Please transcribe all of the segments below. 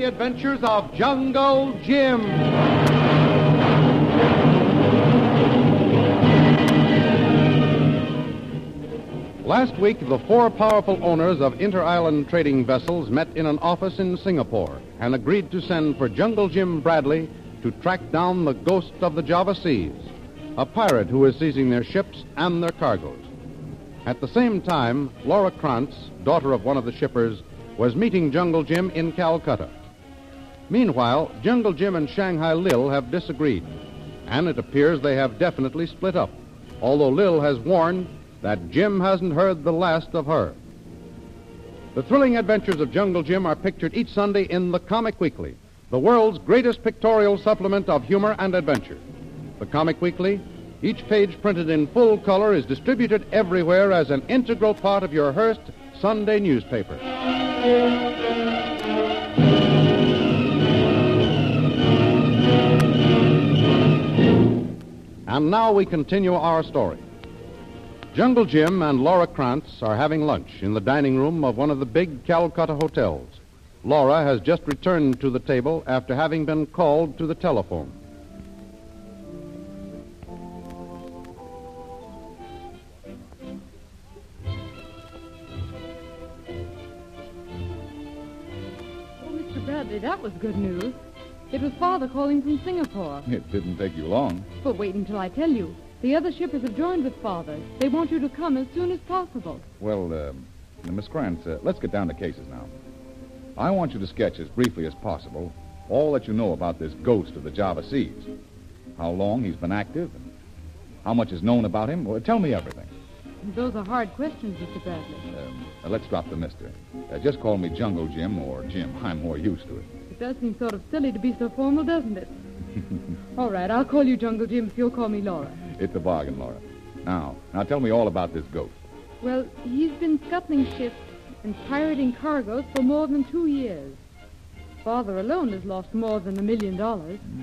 the adventures of Jungle Jim. Last week, the four powerful owners of inter-island trading vessels met in an office in Singapore and agreed to send for Jungle Jim Bradley to track down the ghost of the Java Seas, a pirate who is seizing their ships and their cargoes. At the same time, Laura Krantz, daughter of one of the shippers, was meeting Jungle Jim in Calcutta. Meanwhile, Jungle Jim and Shanghai Lil have disagreed, and it appears they have definitely split up, although Lil has warned that Jim hasn't heard the last of her. The thrilling adventures of Jungle Jim are pictured each Sunday in The Comic Weekly, the world's greatest pictorial supplement of humor and adventure. The Comic Weekly, each page printed in full color, is distributed everywhere as an integral part of your Hearst Sunday newspaper. And now we continue our story. Jungle Jim and Laura Krantz are having lunch in the dining room of one of the big Calcutta hotels. Laura has just returned to the table after having been called to the telephone. Oh, Mr. Bradley, that was good news. It was Father calling from Singapore. It didn't take you long. But wait until I tell you. The other shippers have joined with Father. They want you to come as soon as possible. Well, Miss Krantz, let's get down to cases now. I want you to sketch as briefly as possible all that you know about this ghost of the Java Seas. How long he's been active, and how much is known about him. Well, tell me everything. Those are hard questions, Mr. Bradley. Let's drop the mister. Just call me Jungle Jim or Jim. I'm more used to it. It does seem sort of silly to be so formal, doesn't it? All right, I'll call you Jungle Jim if you'll call me Laura. It's a bargain, Laura. Now tell me all about this ghost. Well, he's been scuttling ships and pirating cargoes for more than 2 years. Father alone has lost more than $1 million.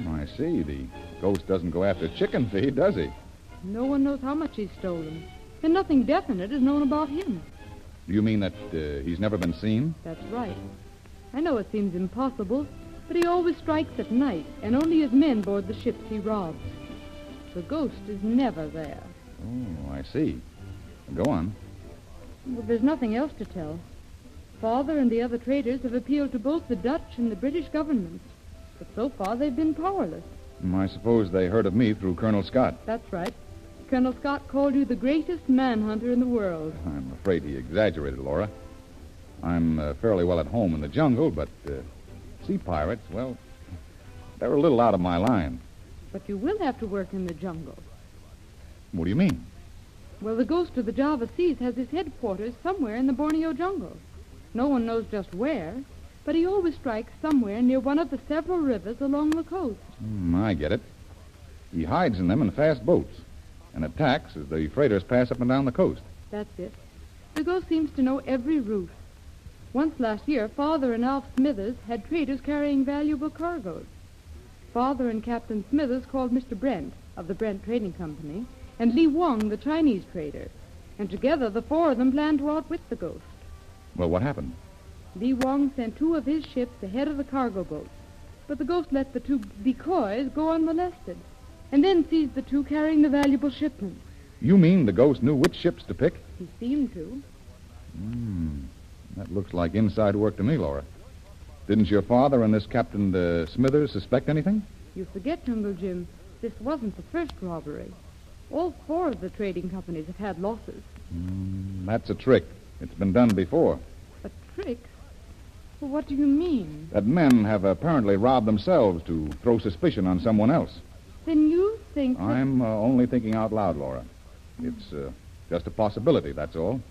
I see. The ghost doesn't go after chicken feed, does he? No one knows how much he's stolen, and nothing definite is known about him. Do you mean that he's never been seen? That's right. I know it seems impossible, but he always strikes at night, and only his men board the ships he robs. The ghost is never there. Oh, I see. Go on. Well, there's nothing else to tell. Father and the other traders have appealed to both the Dutch and the British governments, but so far they've been powerless. I suppose they heard of me through Colonel Scott. That's right. Colonel Scott called you the greatest manhunter in the world. I'm afraid he exaggerated, Laura. I'm fairly well at home in the jungle, but sea pirates, well, they're a little out of my line. But you will have to work in the jungle. What do you mean? Well, the ghost of the Java Seas has his headquarters somewhere in the Borneo jungle. No one knows just where, but he always strikes somewhere near one of the several rivers along the coast. I get it. He hides in them in fast boats and attacks as the freighters pass up and down the coast. That's it. The ghost seems to know every route. Once last year, Father and Alf Smithers had traders carrying valuable cargoes. Father and Captain Smithers called Mr. Brent of the Brent Trading Company and Li Wong, the Chinese trader, and together the four of them planned to outwit the ghost. Well, what happened? Li Wong sent 2 of his ships ahead of the cargo boats, but the ghost let the 2 decoys go unmolested, and then seized the 2 carrying the valuable shipments. You mean the ghost knew which ships to pick? He seemed to. That looks like inside work to me, Laura. Didn't your father and this Captain Smithers suspect anything? You forget, Jungle Jim, this wasn't the first robbery. All 4 of the trading companies have had losses. That's a trick. It's been done before. A trick? Well, what do you mean? That men have apparently robbed themselves to throw suspicion on someone else. Then you think that... I'm only thinking out loud, Laura. It's just a possibility, that's all.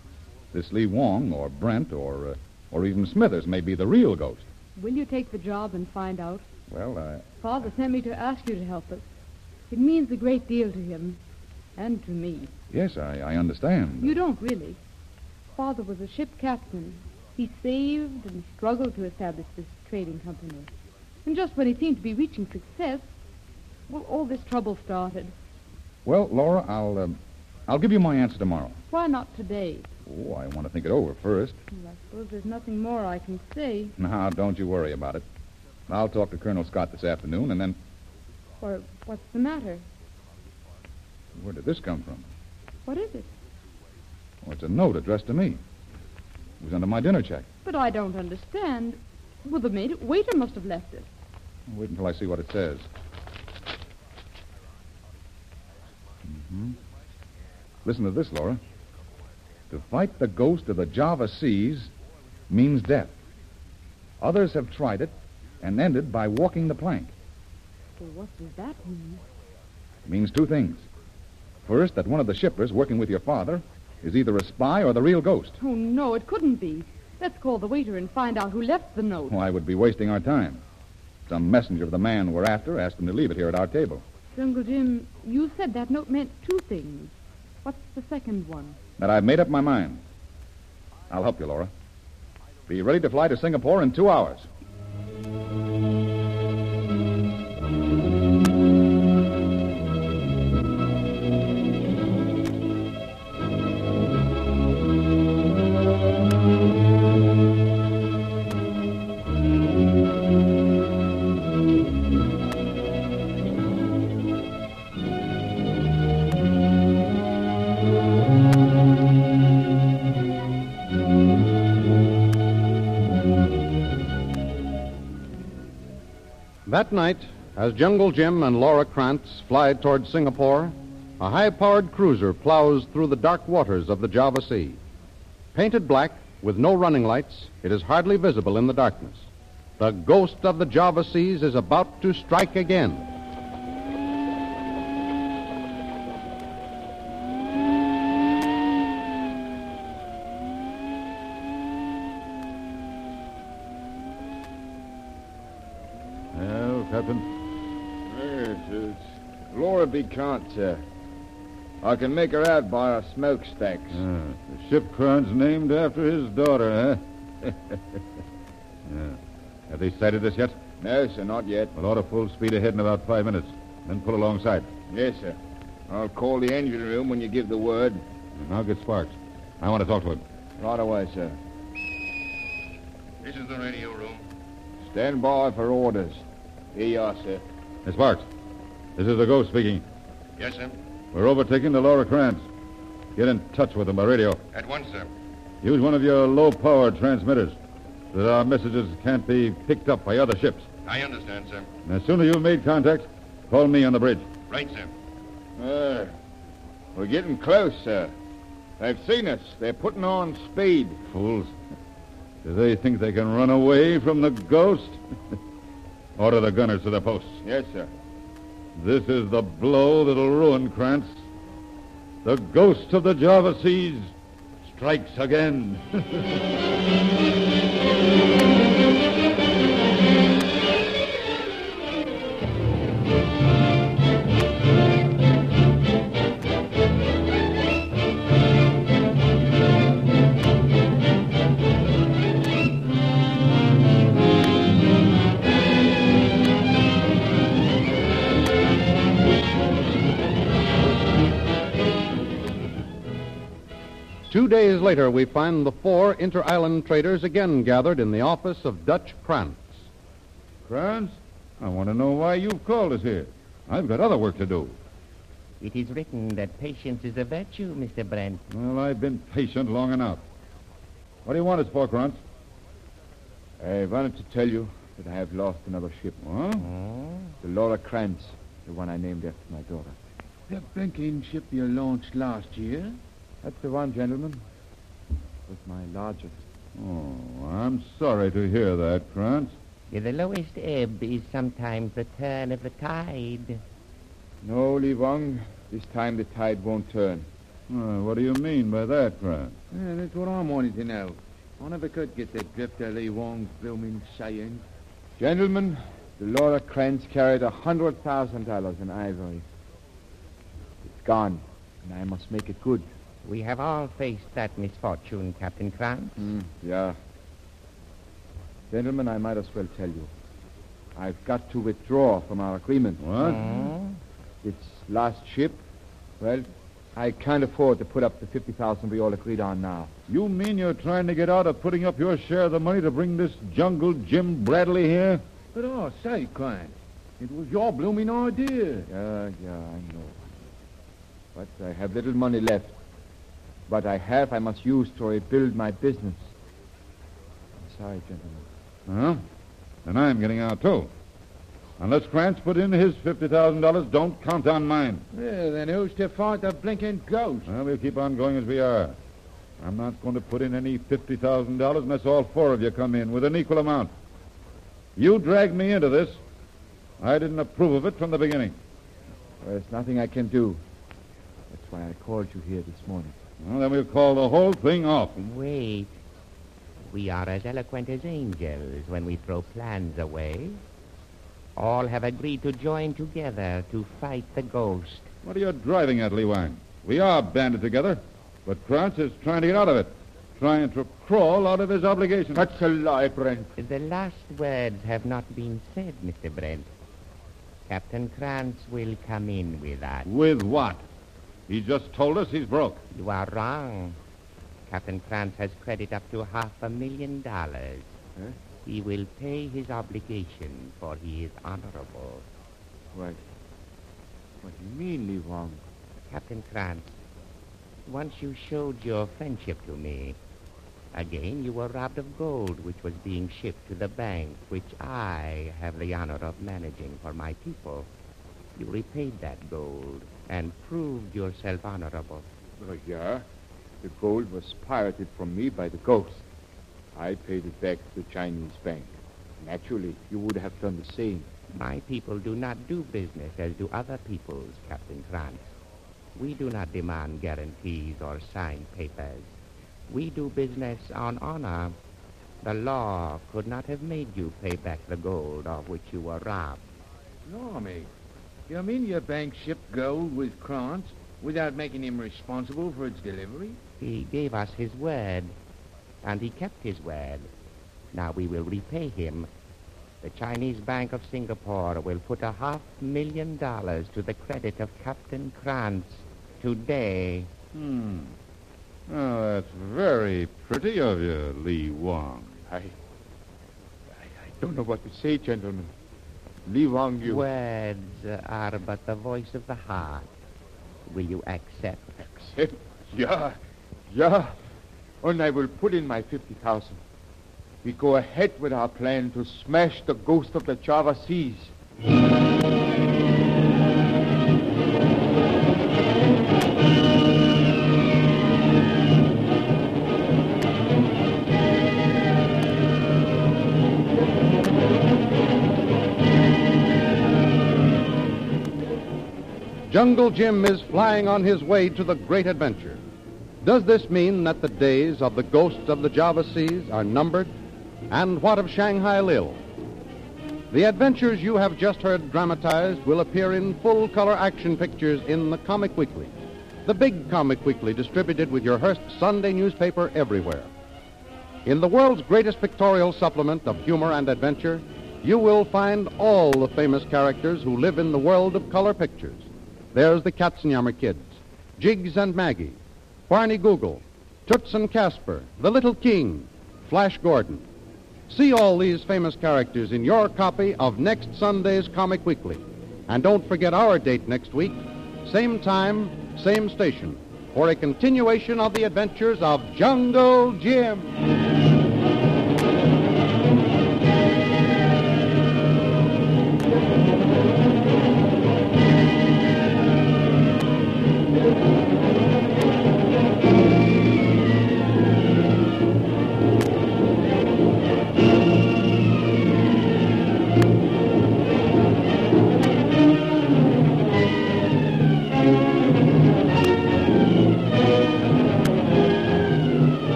This Li Wong or Brent or even Smithers may be the real ghost. Will you take the job and find out? Well, Father sent me to ask you to help us. It means a great deal to him. And to me. Yes, I understand. You don't really. Father was a ship captain. He saved and struggled to establish this trading company. And just when he seemed to be reaching success, well, all this trouble started. Well, Laura, I'll give you my answer tomorrow. Why not today? Oh, I want to think it over first. Well, I suppose there's nothing more I can say. Now, don't you worry about it. I'll talk to Colonel Scott this afternoon, and then... Or what's the matter? Where did this come from? What is it? Oh, it's a note addressed to me. It was under my dinner check. But I don't understand. Well, the waiter must have left it. Wait until I see what it says. Listen to this, Laura. To fight the ghost of the Java Seas means death. Others have tried it and ended by walking the plank. Well, what does that mean? It means two things. First, that one of the shippers working with your father is either a spy or the real ghost. Oh, no, it couldn't be. Let's call the waiter and find out who left the note. Why would be wasting our time? Some messenger of the man we're after asked him to leave it here at our table. Jungle Jim, you said that note meant two things. What's the second one? That I've made up my mind. I'll help you, Laura. Be ready to fly to Singapore in 2 hours. That night, as Jungle Jim and Laura Krantz fly toward Singapore, a high-powered cruiser plows through the dark waters of the Java Sea. Painted black, with no running lights, it is hardly visible in the darkness. The ghost of the Java Seas is about to strike again. Captain? Yes, it's Laura Becant, sir. I can make her out by her smokestacks. The ship Kran's named after his daughter, huh? Have they sighted us yet? No, sir, not yet. We'll order full speed ahead in about 5 minutes. Then pull alongside. Yes, sir. I'll call the engine room when you give the word. And I'll get Sparks. I want to talk to him. Right away, sir. This is the radio room. Stand by for orders. Here you are, sir. Hey, Sparks. This is the ghost speaking. Yes, sir. We're overtaking the Laura Krantz. Get in touch with them by radio. At once, sir. Use one of your low-power transmitters so that our messages can't be picked up by other ships. I understand, sir. And as soon as you've made contact, call me on the bridge. Right, sir. We're getting close, sir. They've seen us. They're putting on speed. Fools. Do they think they can run away from the ghost? Order the gunners to their posts. Yes, sir. This is the blow that'll ruin Krantz. The ghost of the Java Seas strikes again. 2 days later, we find the 4 inter-island traders again gathered in the office of Dutch Krantz. Krantz, I want to know why you've called us here. I've got other work to do. It is written that patience is a virtue, Mr. Brent. Well, I've been patient long enough. What do you want us for, Krantz? I wanted to tell you that I have lost another ship. What? The Laura Krantz, the one I named after my daughter. That banking ship you launched last year? That's the one, gentlemen. It was my largest. Oh, I'm sorry to hear that, Krantz. The lowest ebb is sometimes the turn of the tide. No, Li Wong. This time the tide won't turn. What do you mean by that, Krantz? Yeah, that's what I'm wanting to know. I never could get the drift of Lee Wong's blooming saying. Gentlemen, the Laura Krantz carried $100,000 in ivory. It's gone, and I must make it good. We have all faced that misfortune, Captain Krantz. Yeah. Gentlemen, I might as well tell you. I've got to withdraw from our agreement. What? This last ship, well, I can't afford to put up the $50,000 we all agreed on now. You mean you're trying to get out of putting up your share of the money to bring this jungle Jim Bradley here? But, say, Krantz, it was your blooming idea. Yeah, I know. But I have little money left. What I have, I must use to rebuild my business. I'm sorry, gentlemen. Huh? And I'm getting out, too. Unless Krantz put in his $50,000, don't count on mine. Well, then who's to fight the blinking ghost? Well, we'll keep on going as we are. I'm not going to put in any $50,000 unless all four of you come in with an equal amount. You dragged me into this. I didn't approve of it from the beginning. There's nothing I can do. That's why I called you here this morning. Well, then we'll call the whole thing off. Wait. We are as eloquent as angels when we throw plans away. All have agreed to join together to fight the ghost. What are you driving at, Li Wang? We are banded together, but Krantz is trying to get out of it. Trying to crawl out of his obligation. That's a lie, Brent. The last words have not been said, Mr. Brent. Captain Krantz will come in with us. With what? He just told us he's broke. You are wrong. Captain Krantz has credit up to $500,000. Huh? He will pay his obligation, for he is honorable. What do you mean, Li Wang? Captain Krantz, once you showed your friendship to me. Again, you were robbed of gold, which was being shipped to the bank, which I have the honor of managing for my people. You repaid that gold and proved yourself honorable. Oh, yeah? The gold was pirated from me by the ghost. I paid it back to the Chinese bank. Naturally, you would have done the same. My people do not do business as do other people's, Captain Krantz. We do not demand guarantees or signed papers. We do business on honor. The law could not have made you pay back the gold of which you were robbed. Blimey. You mean your bank shipped gold with Krantz without making him responsible for its delivery? He gave us his word, and he kept his word. Now we will repay him. The Chinese Bank of Singapore will put $500,000 to the credit of Captain Krantz today. Oh, that's very pretty of you, Li Wang. I don't know what to say, gentlemen. Li Wang, you... Words are but the voice of the heart. Will you accept? Accept? Yeah. And I will put in my 50,000. We go ahead with our plan to smash the ghost of the Java Seas. Jungle Jim is flying on his way to the great adventure. Does this mean that the days of the ghost of the Java Seas are numbered? And what of Shanghai Lil? The adventures you have just heard dramatized will appear in full-color action pictures in the Comic Weekly, the big Comic Weekly distributed with your Hearst Sunday newspaper everywhere. In the world's greatest pictorial supplement of humor and adventure, you will find all the famous characters who live in the world of color pictures. There's the Katzenjammer Kids, Jiggs and Maggie, Barney Google, Toots and Casper, The Little King, Flash Gordon. See all these famous characters in your copy of next Sunday's Comic Weekly. And don't forget our date next week, same time, same station, for a continuation of the adventures of Jungle Jim.